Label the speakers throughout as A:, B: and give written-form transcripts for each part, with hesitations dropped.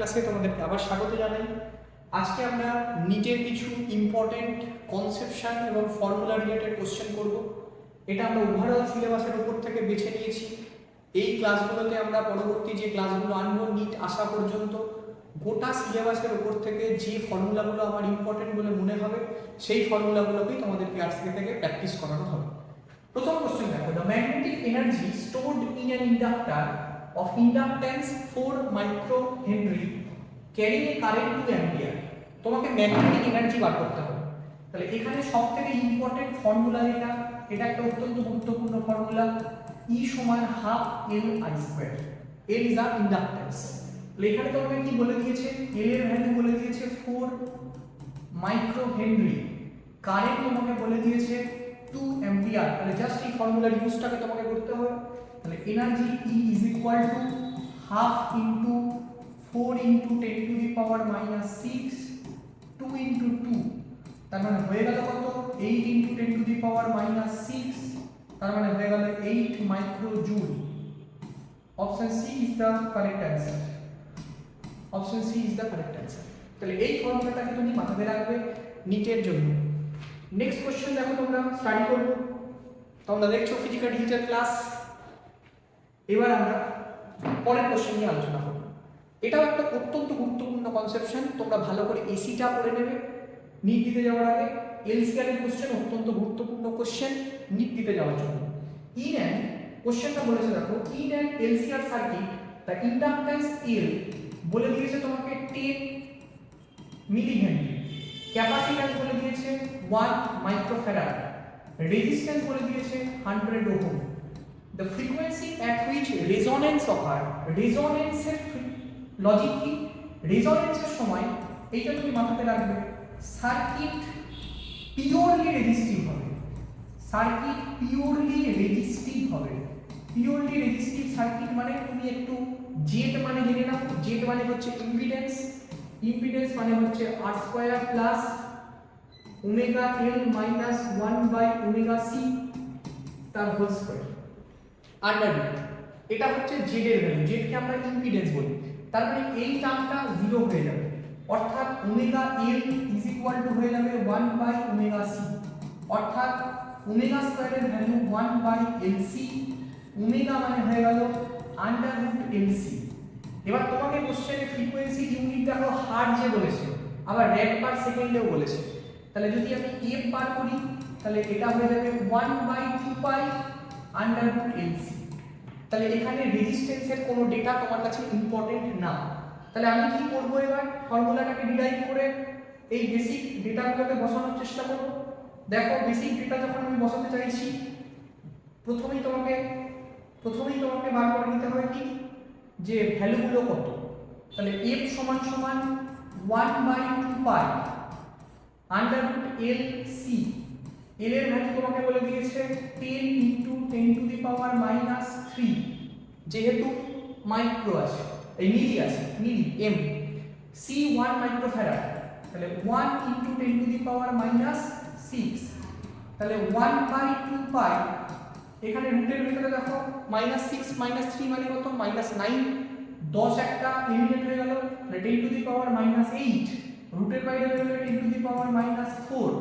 A: ক্লাসে তোমাদেরকে আবার স্বাগত জানাই। আজকে আমরা নিটের কিছু ইম্পর্টেন্ট কনসেপশন এবং ফর্মুলা রিলেটেড কোশ্চেন করব। এটা আমরা ওভারঅল সিলেবাসের উপর থেকে বেছে নিয়েছি। এই ক্লাসগুলোতে আমরা পরবর্তী যে ক্লাসগুলো আনবো নিট আসা পর্যন্ত গোটা সিলেবাসের উপর থেকে যে ফর্মুলাগুলো আমার ইম্পর্টেন্ট বলে মনে হবে সেই ফর্মুলাগুলোকেই তোমাদেরকে আজকে থেকে প্র্যাকটিস করানো হবে। প্রথম কোশ্চেন দেখো, the magnetic energy stored in an inductor of inductance 4 microhenry carrying a current 2 ampere। তোমাকে ম্যাগনেটিক এনার্জি বার করতে হবে। তাহলে এখানে সবথেকে ইম্পর্টেন্ট ফর্মুলা এটা একটা অত্যন্ত গুরুত্বপূর্ণ ফর্মুলা, E সমান half L I square. L is a inductance. তাহলে এখানে তোমাকে কি বলে দিয়েছে, L এর ভ্যালু বলে দিয়েছে 4 মাইক্রোহেনরি, কারেন্ট তোমাকে বলে দিয়েছে 2 অ্যাম্পিয়ার। তাহলে জাস্ট এই ফর্মুলার ইউজটাকে তোমাকে করতে হবে। তাহলে energy E is equal to half into 4 into 10 to the power minus 6 2 into 2, তার মানে হয়ে গেল কত 8 into 10 to the power minus 6, তার মানে হয়ে গেল 8 micro joule. Option C is the correct answer. Option C is the correct answer. তাহলে এই ফর্মুলাটাকে তুমি মাথাতে রাখবে নিটের জন্য। নেক্সট কোশ্চেন দেখো, তোমরা স্টাডি করব। তোমরা দেখছো ফিজিক্যাল ডিজিটাল ক্লাস। এবার আমরা পরের কোশ্চেন নিয়ে আলোচনা করব। এটাও একটা অত্যন্ত গুরুত্বপূর্ণ কনসেপশন, তোমরা ভালো করে এসিটা পড়ে নেবে নিট দিতে যাওয়ার আগে। এলসিআর এর কোশ্চেন অত্যন্ত গুরুত্বপূর্ণ কোশ্চেন নিট দিতে যাওয়ার জন্য। ইন অ্যান কোশ্চেনটা বলেছে দেখো, in an LCR circuit the inductance L বলে দিয়েছে তোমাকে 10 মিলিহেনরি, ক্যাপাসিট্যান্স বলে দিয়েছে 1 মাইক্রোফ্যারাড, রেজিস্ট্যান্স বলে দিয়েছে 100 ohm. The frequency at which resonance occur, resonance এর লজিক কি, রেজোনেন্সের সময় এইটা তুমি মাথাতে রাখবে, সার্কিট পিওরলি রেজিস্টিভ হবে। সার্কিট পিওরলি রেজিস্টিভ হবে। পিওরলি রেজিস্টিভ সার্কিট মানে তুমি একটু জেড মানে জেনে নাও। জেড মানে হচ্ছে ইম্পিডেন্স, ইম্পিডেন্স মানে হচ্ছে R square plus omega L minus 1 by omega C তার হোল স্কয়ার আন্ডাররুট। এটা হচ্ছে জেড এর ভ্যালু, জেড কে আমরা ইম্পিডেন্স বলি। তার মানে এই টার্মটা 0 হয়ে যাবে, অর্থাৎ omega L is equal to হয়ে যাবে 1 বাই ওমেগা সি, অর্থাৎ ওমেগা স্কয়ারের value 1 by L C. Omega মানে হয়ে গেল আন্ডাররুট এল সি। এবার তোমাকে কোশ্চেনে ফ্রিকোয়েন্সি ইউনিট দেখো হার্টজে বলেছে, আবার রেড পার সেকেন্ডেও বলেছে। তাহলে যদি আমি এফ বার করি তাহলে এটা হয়ে যাবে 1 বাই 2 পাই আন্ডাররুট এলসি। তাহলে এখানে রেজিস্ট্যান্সের কোনো ডেটা তোমার কাছে ইম্পর্টেন্ট না। তাহলে আমি কি করব, এবার ফর্মুলাটাকে ডিরাইভ করে এই বেসিক ডেটাগুলোকে বসানোর চেষ্টা করব। দেখো বেসিক ডেটা যখন আমি বসাতে চাইছি, প্রথমেই তোমাকে বার করে নিতে হবে কি, যে ভ্যালুগুলো কত। তাহলে f সমান সমান 1 বাই 2 পাই আন্ডাররুট এল সি। এল এর ভ্যালু তোমাকে বলে দিয়েছে 10 into 10 to the power minus 3, যেহেতু মাইক্রো আছে এই মিলি আছে, মিলি এম। সি 1 মাইক্রোফ্যারাড, তাহলে 1 into 10 to the power minus 6, তাহলে 1 বাই 2 পাই। এখানে রুটের ভিতরে দেখো -6 -3 মানে কত, -9। 10 একটা এলিমিনেট হয়ে গেল, তাহলে 10 টু দি পাওয়ার -8। রুটের বাইরে হয়ে গেল 10 টু দি পাওয়ার -4।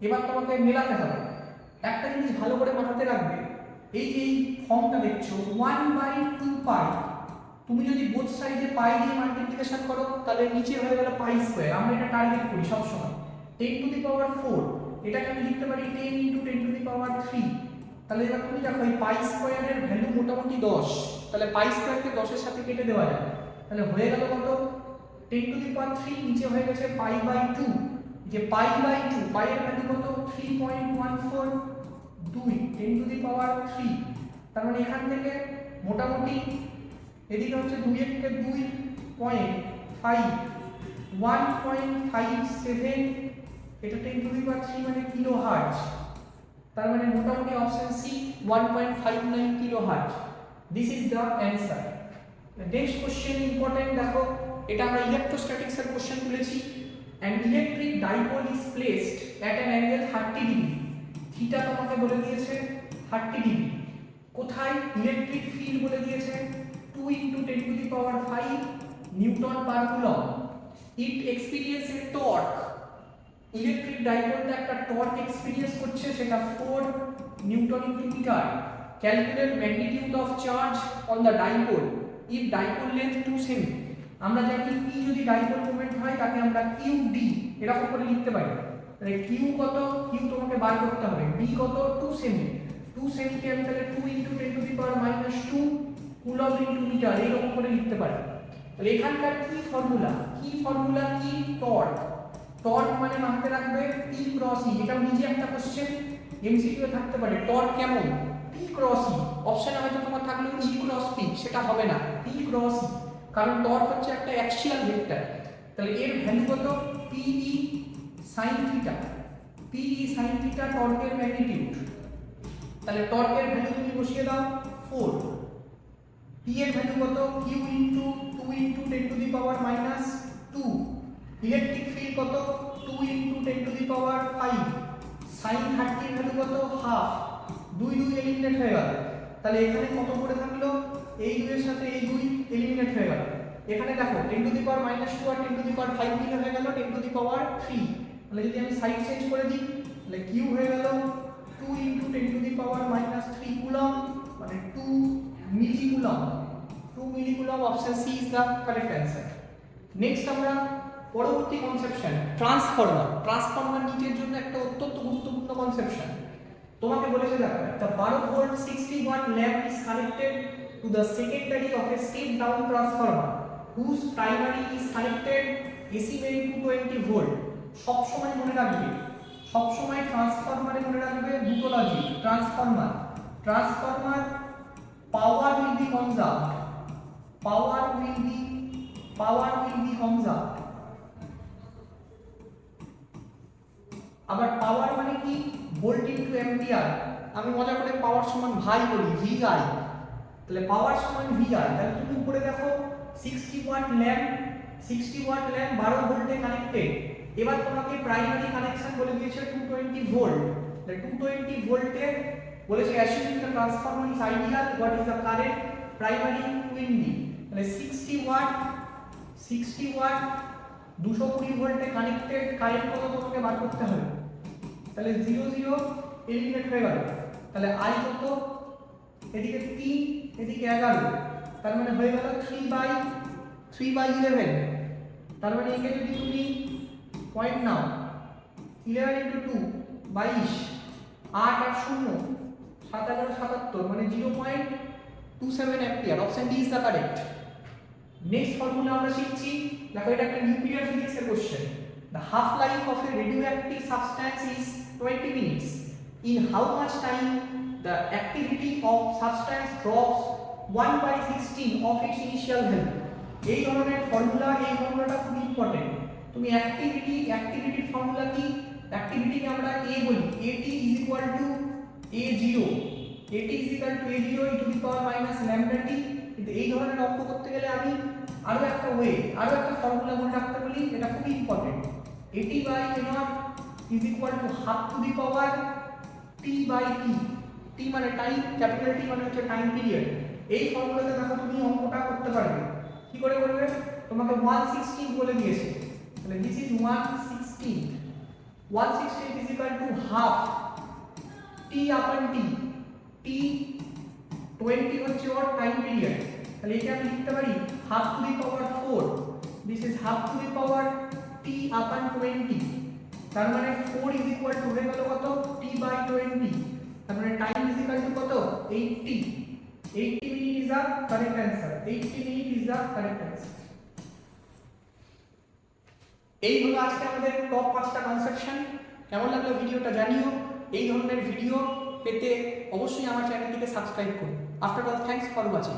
A: এবার তোমাকে মেলাতে হবে। একটা জিনিস ভালো করে মাথাতে রাখবে, এই যে এই ফর্মটা দেখছো 1 বাই 2 পাই, তুমি যদি বোথ সাইডে পাই দিয়ে মাল্টিপ্লিকেশন করো তাহলে নিচে হয়ে গেল পাই স্কয়ার। আমরা এটা টার্গেট করি সব সময়। 10 টু দি পাওয়ার 4 এটাকে আমি লিখতে পারি 10 ইনটু 10 টু দি পাওয়ার 3। তাহলে এবার তুমি দেখো এই পাই স্কয়ারের ভ্যালু মোটামুটি 10, তাহলে পাই স্কয়ারকে 10 এর সাথে কেটে দেওয়া যায়। তাহলে হয়ে গেল কত 10 টু দি পাওয়ার 3, নিচে হয়ে গেছে পাই বাই 2। যে পাই বাই 2, পাই এর ভ্যালু কত 3.14, 2 10 টু দি পাওয়ার 3। তার মানে এখান থেকে মোটামুটি এদিকে হচ্ছে 2 এর থেকে 2.5 1.57, এটা 10 টু দি পাওয়ার 3 মানে কিলো হার্টজ। তার মানে মোটামুটি option C 1.59 kilo hertz. This is the answer. Next question important দেখো, এটা আমরা ইলেকট্রোস্ট্যাটিক্স এর কোশ্চেন তুলেছি। An electric dipole is placed at an angle 30 degree. Theta তোমাকে বলে দিয়েছে 30 ডিগ্রি। কোথায়? ইলেকট্রিক ফিল্ড বলে দিয়েছে 2 × 10⁵ newton per coulomb. It experience a torque, electric ডাইপোলটা একটা টর্ক এক্সপিরিয়েন্স করছে, সেটা 4 newton into metre. Calculate magnitude of charge on the dipole if dipole length 2 সেমি। আমরা জানি p যদি ডাইপোল মোমেন্ট হয় তাকে আমরা qd এরকম করে লিখতে পারি। তাহলে q কত, q তোমাকে বার করতে হবে, d কত 2 সেমি, 2 সেমি কে আমি তাহলে 2 × 10⁻² কুলম ইনটু মিটার এরকম করে লিখতে পারি। তাহলে এখানকার কি ফর্মুলা, কি টর্ক, টর্ক মানে মাথাতে রাখবে p ক্রস e। এটা নিজে একটা কোশ্চেন এমসিকিউ এ থাকতে পারে, টর্ক কেমন, p ক্রস e। অপশনে হয়তো তোমার থাকলো e ক্রস p, সেটা হবে না, p ক্রস e, কারণ টর্ক হচ্ছে একটা অ্যাক্সিয়াল ভেক্টর। তাহলে এর ভ্যালু কত, pe sin theta, pe sin theta টর্কের ম্যাগনিটিউড। তাহলে টর্কের ভ্যালু তুমি বসিয়ে দাও 4, p এর ভ্যালু কত, q × 2 × 10⁻², ইলেকট্রিক ফিল্ড কত 2 × 10⁵, sin 30 এর ভ্যালু কত হাফ, 2 এলিমিনেট হয়ে গেল। তাহলে এখানে কত করে থাকলো, এই 2 এর সাথে এই 2 এলিমিনেট হয়ে গেল। এখানে দেখো 10⁻² আর 10⁵ মিলে হয়ে গেল 10⁻3। তাহলে যদি আমি সাইড চেঞ্জ করে দিই তাহলে q হয়ে গেল 2 × 10⁻³ কুলম, মানে 2 milli coulomb, 2 milli coulomb. Option C is the correct answer. Next আমরা পরবর্তী কনসেপশন ট্রান্সফরমার নিচের জন্য একটা অত্যন্ত গুরুত্বপূর্ণ কনসেপশন। তোমাকে বলেছে দেখো একটা 12 volt 60 watt lamp is connected to the secondary of a step down transformer whose primary is connected AC main to 20 volt. সব সময় মনে রাখবে, সব সময় ট্রান্সফরমারে মনে রাখবে দুটো logic. Transformer power will be conserved, power will be conserved. আবার পাওয়ার মানে কি, ভোল্ট ইনটু অ্যাম্পিয়ার। আমি মজা করে পাওয়ার সমান ভাই বলি, VI। তাহলে পাওয়ার সমান VI। তাহলে তুমি উপরে দেখো 60 ওয়াট ল্যাম্প 12 ভোল্টে কানেক্টেড। এবার তোমাকে প্রাইমারি কানেকশন বলে দিয়েছে 220 ভোল্ট। তাহলে 220 ভোল্টে বলেছে অ্যাসিউমিং the transformer is ideal, what is the current primary 20। তাহলে 60 ওয়াট 220 ভোল্টে কানেক্টেড, কারেন্ট কত তোমাকে বার করতে হবে। তাহলে 0 এলিমিনেট হয়ে গেল। তাহলে I কত, এদিকে 3 এদিকে 11, তার মানে হয়ে গেল 3/11। তার মানে একে যদি তুমি পয়েন্ট নাও 11 × 2 22, 8 আর 0 7 11 77, মানে 0.27 ampere. Option D is the correct. Next formula আমরা শিখছি, দেখো এটা একটা নিউক্লিয়ার ফিজিক্সের question. The half life of a radioactive substance is 20 minutes. In how much time the activity of substance drops 1/16 of its initial value? এই ধরনের ফর্মুলাটা খুব ইম্পর্টেন্ট। তুমি অ্যাক্টিভিটির ফর্মুলা কি, অ্যাক্টিভিটিকে আমরা a বলি, AT = A0, AT = A0 e to the power minus lambda t। কিন্তু এই ধরনের অঙ্ক করতে গেলে আমি আরো একটা ফর্মুলা মনে রাখতে বলি, এটা খুব important. AT/A0 is equal to half to the power T/T। T মানে টাইম, ক্যাপিটাল T মানে হচ্ছে টাইম পিরিয়ড। এই ফর্মুলাতে দেখো তুমি অঙ্কটা করতে পারবে। কি করে করবে, তোমাকে 116 বলে দিয়েছে, তাহলে this is 116 is equal to half T/T। T 20 হচ্ছে ওর টাইম পিরিয়ড। তাহলে এটা আমি লিখতে পারি half to the power 4, this is half to the power T/20। তার মানে 4 is equal to হয়ে গেল কত, T/20। তার মানে টাইম ইজ ইকুয়াল টু কত, 80 minute is the correct answer. 80 minute is the correct answer. এই হলো আজকে আমাদের টপ 5টা কনসেপশন। কেমন লাগলো ভিডিওটা জানিও। এই ধরনের ভিডিও পেতে অবশ্যই আমার চ্যানেলটিকে সাবস্ক্রাইব করুন। After all, thanks for watching.